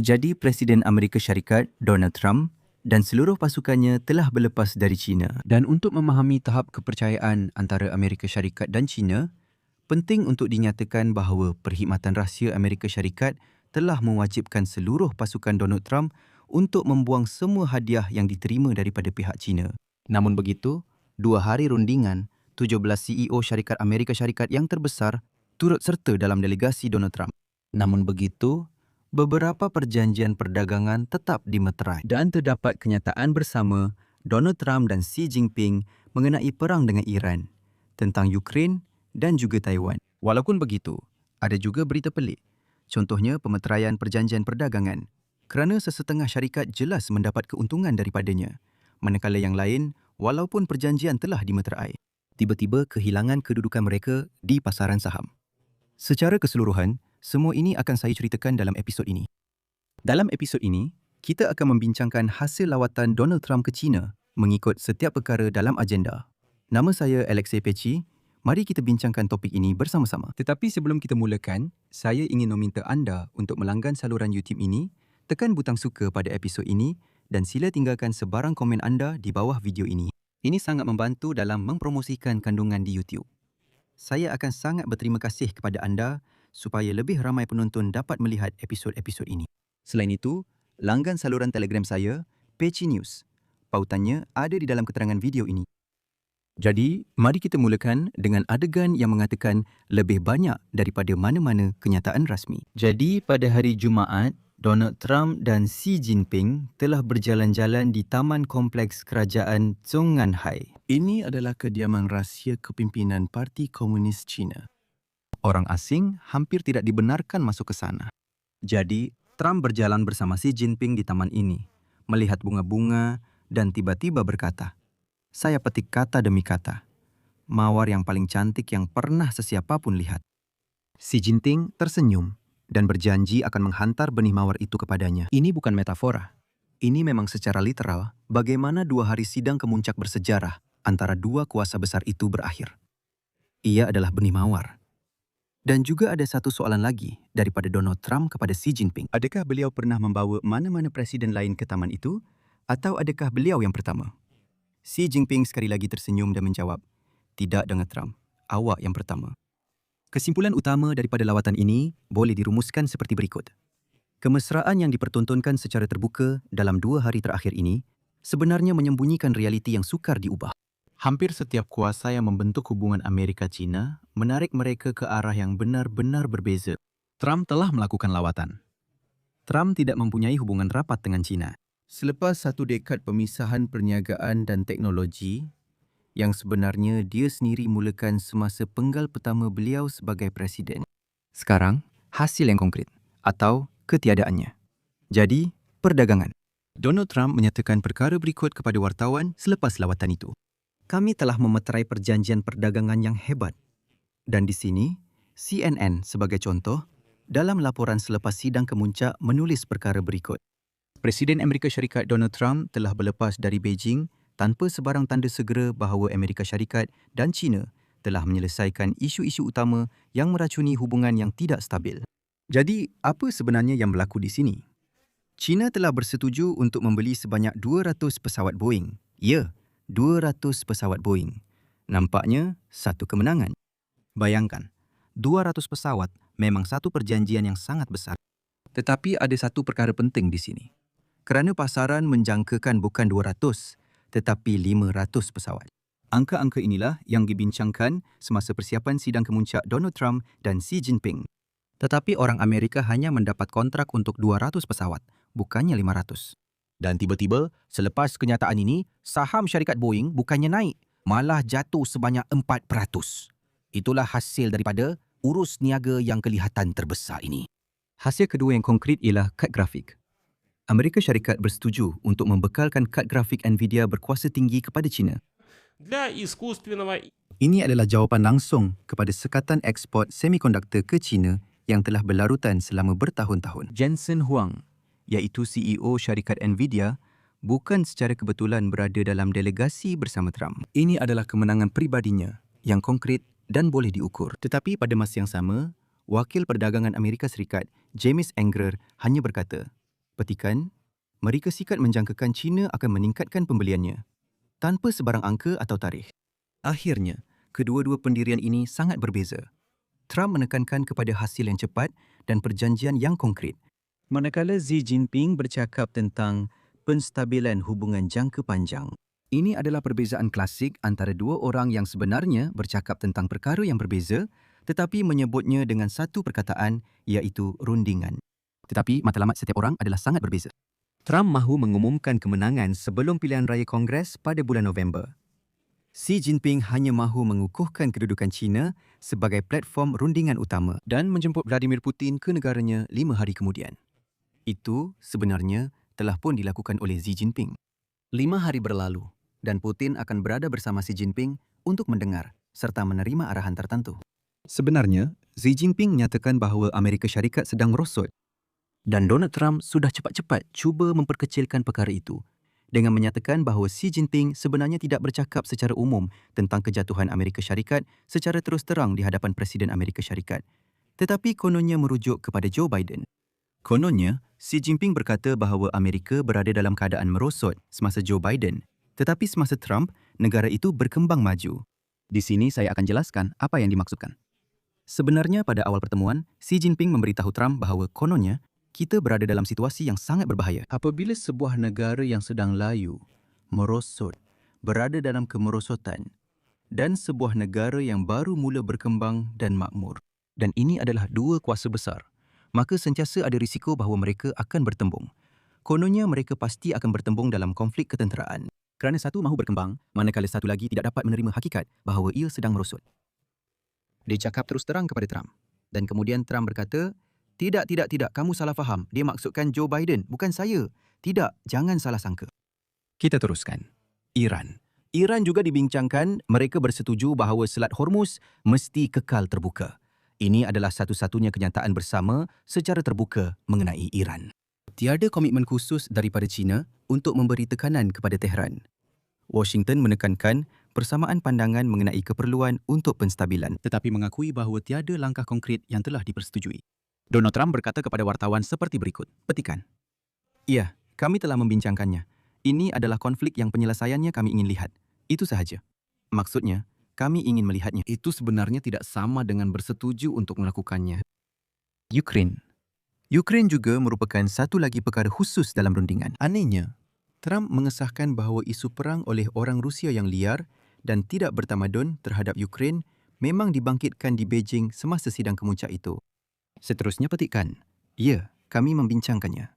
Jadi Presiden Amerika Syarikat Donald Trump dan seluruh pasukannya telah berlepas dari China. Dan untuk memahami tahap kepercayaan antara Amerika Syarikat dan China, penting untuk dinyatakan bahawa Perkhidmatan Rahsia Amerika Syarikat telah mewajibkan seluruh pasukan Donald Trump untuk membuang semua hadiah yang diterima daripada pihak China. Namun begitu, 2 hari rundingan, 17 CEO syarikat Amerika Syarikat yang terbesar turut serta dalam delegasi Donald Trump. Namun begitu, beberapa perjanjian perdagangan tetap dimeterai dan terdapat kenyataan bersama Donald Trump dan Xi Jinping mengenai perang dengan Iran, tentang Ukraine dan juga Taiwan. Walaupun begitu, ada juga berita pelik. Contohnya pemeteraian perjanjian perdagangan kerana sesetengah syarikat jelas mendapat keuntungan daripadanya, manakala yang lain, walaupun perjanjian telah dimeterai, tiba-tiba kehilangan kedudukan mereka di pasaran saham. Secara keseluruhan, semua ini akan saya ceritakan dalam episod ini. Dalam episod ini, kita akan membincangkan hasil lawatan Donald Trump ke China mengikut setiap perkara dalam agenda. Nama saya Alexei Pecci. Mari kita bincangkan topik ini bersama-sama. Tetapi sebelum kita mulakan, saya ingin meminta anda untuk melanggan saluran YouTube ini, tekan butang suka pada episod ini dan sila tinggalkan sebarang komen anda di bawah video ini. Ini sangat membantu dalam mempromosikan kandungan di YouTube. Saya akan sangat berterima kasih kepada anda supaya lebih ramai penonton dapat melihat episod-episod ini. Selain itu, langgan saluran Telegram saya, Pecci News. Pautannya ada di dalam keterangan video ini. Jadi, mari kita mulakan dengan adegan yang mengatakan lebih banyak daripada mana-mana kenyataan rasmi. Jadi, pada hari Jumaat, Donald Trump dan Xi Jinping telah berjalan-jalan di Taman Kompleks Kerajaan Zhongnanhai. Ini adalah kediaman rahsia kepimpinan Parti Komunis China. Orang asing hampir tidak dibenarkan masuk ke sana. Jadi, Trump berjalan bersama Xi Jinping di taman ini, melihat bunga-bunga dan tiba-tiba berkata, "Saya petik kata demi kata. Mawar yang paling cantik yang pernah sesiapa pun lihat." Xi Jinping tersenyum dan berjanji akan menghantar benih mawar itu kepadanya. Ini bukan metafora. Ini memang secara literal bagaimana 2 hari sidang kemuncak bersejarah antara dua kuasa besar itu berakhir. Ia adalah benih mawar. Dan juga ada satu soalan lagi daripada Donald Trump kepada Xi Jinping. Adakah beliau pernah membawa mana-mana presiden lain ke taman itu? Atau adakah beliau yang pertama? Xi Jinping sekali lagi tersenyum dan menjawab, "Tidak, Donald Trump. Awak yang pertama." Kesimpulan utama daripada lawatan ini boleh dirumuskan seperti berikut. Kemesraan yang dipertontonkan secara terbuka dalam 2 hari terakhir ini sebenarnya menyembunyikan realiti yang sukar diubah. Hampir setiap kuasa yang membentuk hubungan Amerika-China menarik mereka ke arah yang benar-benar berbeza. Trump telah melakukan lawatan. Trump tidak mempunyai hubungan rapat dengan China. Selepas 1 dekad pemisahan perniagaan dan teknologi, yang sebenarnya dia sendiri mulakan semasa penggal pertama beliau sebagai presiden. Sekarang, hasil yang konkret atau ketiadaannya. Jadi, perdagangan. Donald Trump menyatakan perkara berikut kepada wartawan selepas lawatan itu. "Kami telah memeterai perjanjian perdagangan yang hebat." Dan di sini, CNN sebagai contoh, dalam laporan selepas sidang kemuncak menulis perkara berikut. Presiden Amerika Syarikat Donald Trump telah berlepas dari Beijing tanpa sebarang tanda segera bahawa Amerika Syarikat dan China telah menyelesaikan isu-isu utama yang meracuni hubungan yang tidak stabil. Jadi, apa sebenarnya yang berlaku di sini? China telah bersetuju untuk membeli sebanyak 200 pesawat Boeing. Ya, 200 pesawat Boeing. Nampaknya satu kemenangan. Bayangkan, 200 pesawat memang satu perjanjian yang sangat besar. Tetapi ada satu perkara penting di sini. Kerana pasaran menjangkakan bukan 200, tetapi 500 pesawat. Angka-angka inilah yang dibincangkan semasa persiapan sidang kemuncak Donald Trump dan Xi Jinping. Tetapi orang Amerika hanya mendapat kontrak untuk 200 pesawat, bukannya 500. Dan tiba-tiba, selepas kenyataan ini, saham syarikat Boeing bukannya naik, malah jatuh sebanyak 4%. Itulah hasil daripada urus niaga yang kelihatan terbesar ini. Hasil kedua yang konkret ialah kad grafik. Amerika Syarikat bersetuju untuk membekalkan kad grafik Nvidia berkuasa tinggi kepada China. Ini adalah jawapan langsung kepada sekatan ekspor semikonduktor ke China yang telah berlarutan selama bertahun-tahun. Jensen Huang, iaitu CEO syarikat Nvidia, bukan secara kebetulan berada dalam delegasi bersama Trump. Ini adalah kemenangan peribadinya yang konkret dan boleh diukur. Tetapi pada masa yang sama, Wakil Perdagangan Amerika Serikat, James Engrer, hanya berkata, Petikan, Amerika Serikat menjangkakan China akan meningkatkan pembeliannya tanpa sebarang angka atau tarikh. Akhirnya, kedua-dua pendirian ini sangat berbeza. Trump menekankan kepada hasil yang cepat dan perjanjian yang konkret, manakala Xi Jinping bercakap tentang penstabilan hubungan jangka panjang. Ini adalah perbezaan klasik antara dua orang yang sebenarnya bercakap tentang perkara yang berbeza tetapi menyebutnya dengan satu perkataan iaitu rundingan. Tetapi matlamat setiap orang adalah sangat berbeza. Trump mahu mengumumkan kemenangan sebelum pilihan raya Kongres pada bulan November. Xi Jinping hanya mahu mengukuhkan kedudukan China sebagai platform rundingan utama dan menjemput Vladimir Putin ke negaranya 5 hari kemudian. Itu sebenarnya telah pun dilakukan oleh Xi Jinping. 5 hari berlalu dan Putin akan berada bersama Xi Jinping untuk mendengar serta menerima arahan tertentu. Sebenarnya, Xi Jinping menyatakan bahawa Amerika Syarikat sedang merosot dan Donald Trump sudah cepat-cepat cuba memperkecilkan perkara itu dengan menyatakan bahawa Xi Jinping sebenarnya tidak bercakap secara umum tentang kejatuhan Amerika Syarikat secara terus terang di hadapan Presiden Amerika Syarikat, tetapi kononnya merujuk kepada Joe Biden. Kononnya, Xi Jinping berkata bahawa Amerika berada dalam keadaan merosot semasa Joe Biden, tetapi semasa Trump, negara itu berkembang maju. Di sini saya akan jelaskan apa yang dimaksudkan. Sebenarnya pada awal pertemuan, Xi Jinping memberitahu Trump bahawa kononnya kita berada dalam situasi yang sangat berbahaya. Apabila sebuah negara yang sedang layu, merosot, berada dalam kemerosotan, dan sebuah negara yang baru mula berkembang dan makmur, dan ini adalah dua kuasa besar, maka sentiasa ada risiko bahawa mereka akan bertembung. Kononnya mereka pasti akan bertembung dalam konflik ketenteraan. Kerana satu mahu berkembang, manakala satu lagi tidak dapat menerima hakikat bahawa ia sedang merosot. Dia cakap terus terang kepada Trump. Dan kemudian Trump berkata, tidak, kamu salah faham. Dia maksudkan Joe Biden, bukan saya. Tidak, jangan salah sangka. Kita teruskan. Iran. Iran juga dibincangkan, mereka bersetuju bahawa Selat Hormuz mesti kekal terbuka. Ini adalah satu-satunya kenyataan bersama secara terbuka mengenai Iran. Tiada komitmen khusus daripada China untuk memberi tekanan kepada Tehran. Washington menekankan persamaan pandangan mengenai keperluan untuk penstabilan tetapi mengakui bahawa tiada langkah konkret yang telah dipersetujui. Donald Trump berkata kepada wartawan seperti berikut, petikan. Ya, kami telah membincangkannya. Ini adalah konflik yang penyelesaiannya kami ingin lihat. Itu sahaja. Maksudnya, kami ingin melihatnya. Itu sebenarnya tidak sama dengan bersetuju untuk melakukannya. Ukraine juga merupakan satu lagi perkara khusus dalam rundingan. Anehnya, Trump mengesahkan bahawa isu perang oleh orang Rusia yang liar dan tidak bertamadun terhadap Ukraine memang dibangkitkan di Beijing semasa sidang kemuncak itu. Seterusnya petikan. Ya, kami membincangkannya.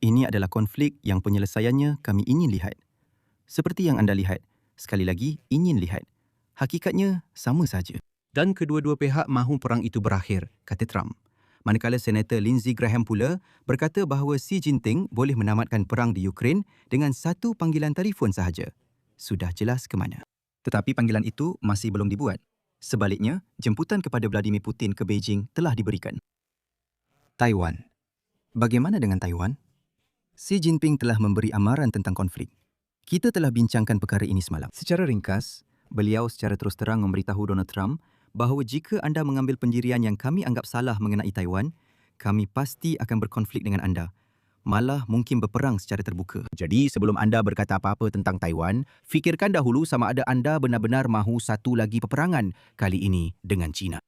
Ini adalah konflik yang penyelesaiannya kami ingin lihat. Seperti yang anda lihat, sekali lagi ingin lihat. Hakikatnya sama saja. Dan kedua-dua pihak mahu perang itu berakhir, kata Trump. Manakala Senator Lindsey Graham pula berkata bahawa Xi Jinping boleh menamatkan perang di Ukraine dengan satu panggilan telefon sahaja. Sudah jelas ke mana. Tetapi panggilan itu masih belum dibuat. Sebaliknya, jemputan kepada Vladimir Putin ke Beijing telah diberikan. Taiwan. Bagaimana dengan Taiwan? Xi Jinping telah memberi amaran tentang konflik. Kita telah bincangkan perkara ini semalam. Secara ringkas, beliau secara terus terang memberitahu Donald Trump bahawa jika anda mengambil pendirian yang kami anggap salah mengenai Taiwan, kami pasti akan berkonflik dengan anda. Malah mungkin berperang secara terbuka. Jadi sebelum anda berkata apa-apa tentang Taiwan, fikirkan dahulu sama ada anda benar-benar mahu satu lagi peperangan kali ini dengan China.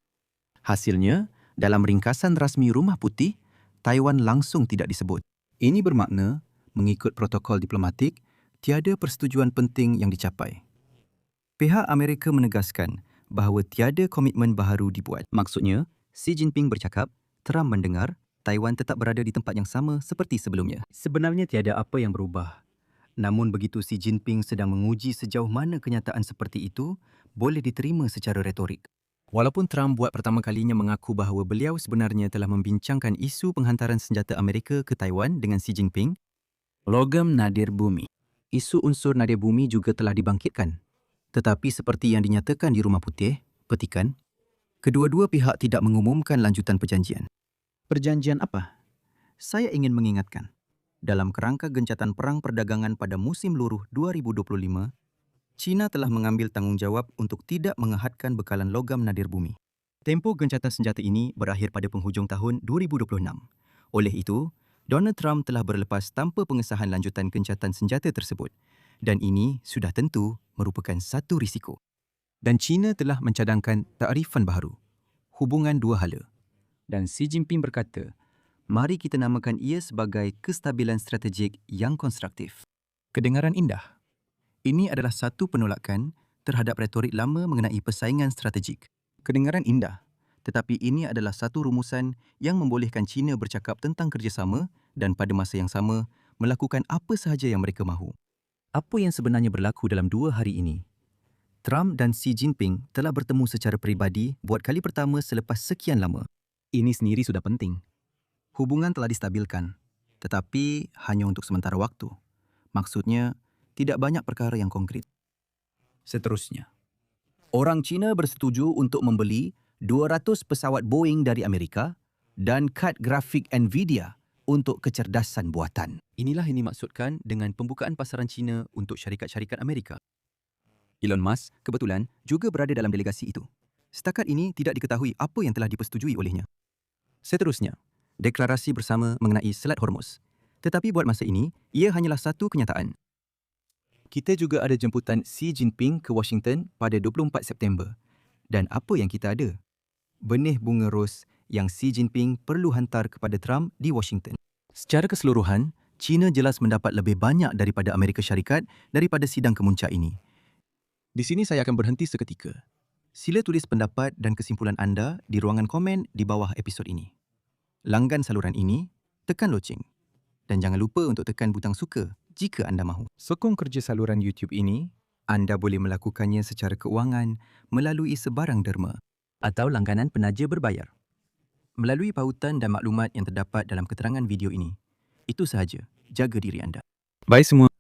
Hasilnya, dalam ringkasan rasmi Rumah Putih, Taiwan langsung tidak disebut. Ini bermakna, mengikut protokol diplomatik, tiada persetujuan penting yang dicapai. Pihak Amerika menegaskan bahawa tiada komitmen baharu dibuat. Maksudnya, Xi Jinping bercakap, Trump mendengar, Taiwan tetap berada di tempat yang sama seperti sebelumnya. Sebenarnya tiada apa yang berubah. Namun begitu Xi Jinping sedang menguji sejauh mana kenyataan seperti itu boleh diterima secara retorik. Walaupun Trump buat pertama kalinya mengaku bahawa beliau sebenarnya telah membincangkan isu penghantaran senjata Amerika ke Taiwan dengan Xi Jinping, logam nadir bumi. Isu unsur nadir bumi juga telah dibangkitkan. Tetapi seperti yang dinyatakan di Rumah Putih, petikan, kedua-dua pihak tidak mengumumkan lanjutan perjanjian. Perjanjian apa? Saya ingin mengingatkan, dalam kerangka gencatan perang perdagangan pada musim luruh 2025, China telah mengambil tanggungjawab untuk tidak mengahadkan bekalan logam nadir bumi. Tempoh gencatan senjata ini berakhir pada penghujung tahun 2026. Oleh itu, Donald Trump telah berlepas tanpa pengesahan lanjutan gencatan senjata tersebut dan ini sudah tentu merupakan satu risiko. Dan China telah mencadangkan takrifan baharu, hubungan dua hala. Dan Xi Jinping berkata, mari kita namakan ia sebagai kestabilan strategik yang konstruktif. Kedengaran indah. Ini adalah satu penolakan terhadap retorik lama mengenai persaingan strategik. Kedengaran indah, tetapi ini adalah satu rumusan yang membolehkan China bercakap tentang kerjasama dan pada masa yang sama melakukan apa sahaja yang mereka mahu. Apa yang sebenarnya berlaku dalam 2 hari ini? Trump dan Xi Jinping telah bertemu secara peribadi buat kali pertama selepas sekian lama. Ini sendiri sudah penting. Hubungan telah distabilkan, tetapi hanya untuk sementara waktu. Maksudnya, tidak banyak perkara yang konkret. Seterusnya, orang China bersetuju untuk membeli 200 pesawat Boeing dari Amerika dan kad grafik Nvidia untuk kecerdasan buatan. Inilah yang dimaksudkan dengan pembukaan pasaran China untuk syarikat-syarikat Amerika. Elon Musk kebetulan juga berada dalam delegasi itu. Setakat ini tidak diketahui apa yang telah dipersetujui olehnya. Seterusnya, deklarasi bersama mengenai Selat Hormuz. Tetapi buat masa ini, ia hanyalah satu kenyataan. Kita juga ada jemputan Xi Jinping ke Washington pada 24 September. Dan apa yang kita ada? Benih bunga ros yang Xi Jinping perlu hantar kepada Trump di Washington. Secara keseluruhan, China jelas mendapat lebih banyak daripada Amerika Syarikat daripada sidang kemuncak ini. Di sini saya akan berhenti seketika. Sila tulis pendapat dan kesimpulan anda di ruangan komen di bawah episod ini. Langgan saluran ini, tekan loceng. Dan jangan lupa untuk tekan butang suka jika anda mahu. Sokong kerja saluran YouTube ini, anda boleh melakukannya secara keuangan melalui sebarang derma atau langganan penaja berbayar. Melalui pautan dan maklumat yang terdapat dalam keterangan video ini. Itu sahaja. Jaga diri anda. Bye semua.